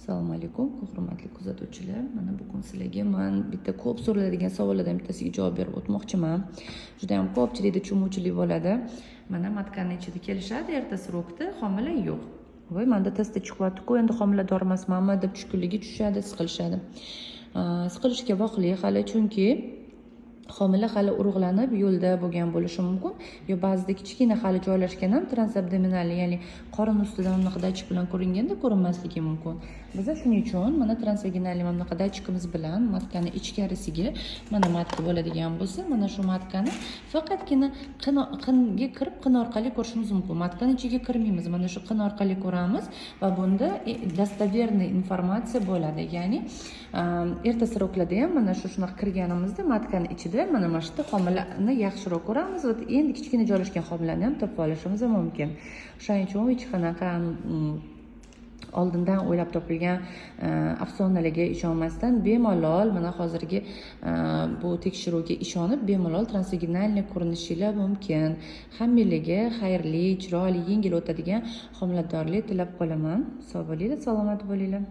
Assalomu alaykum, hurmatli kuzatuvchilar. Mana bugun sizlarga men bitta ko'p so'raladigan savollardan bittasiga javob berib o'tmoqchiman. Juda ham ko'pchilikda tushunmovchilik bo'ladi. Mana matkanning ichida kelishadi, ertasi rokda homila yo'q. Voy, menda testda chiqyapti-ku, endi homilador emasmanmi deb tushkunligi tushadi, siqilishadi. Siqilishga voqli hali, chunki homila hali urug'lanib yo'lda bo'lgan bo'lishi mumkin. Yo ba'zida kichkina hali joylashgan ham transabdominalli, ya'ni qorin ustidan bunaqa dachik bilan ko'ringanda ko'rinmasligi mumkin. Biz shuning uchun mana transvaginalli mana bunaqa dachikimiz bilan matkani ichkarisiga mana matka bo'ladigan bo'lsa, mana shu matkani faqatgina qinga kirib, qin orqali ko'rishimiz mumkin. Matkani ichiga kirmaymiz, mana shu qin orqali ko'ramiz va bunda dostoverniy informatsiya bo'ladi. Ya'ni ertasi roklarda ham mana shunaqa kirganimizda matkani ichida mana shu yerda homilani yaxshiroq ko'ramiz va endi kichkina joylashgan homilani ham topib olishimiz mumkin. Shuning uchun hech qanaqa oldindan o'ylab topilgan afsonalarga ishonmasdan bemalol mana hozirgi bu tekshiruvga ishonib bemalol transvaginalniy ko'rinishlar mumkin. Hammalarga xayrli, chiroyli, yengil o'tadigan homiladorlik tilab qolaman. Sog' bo'linglar, salomat bo'linglar.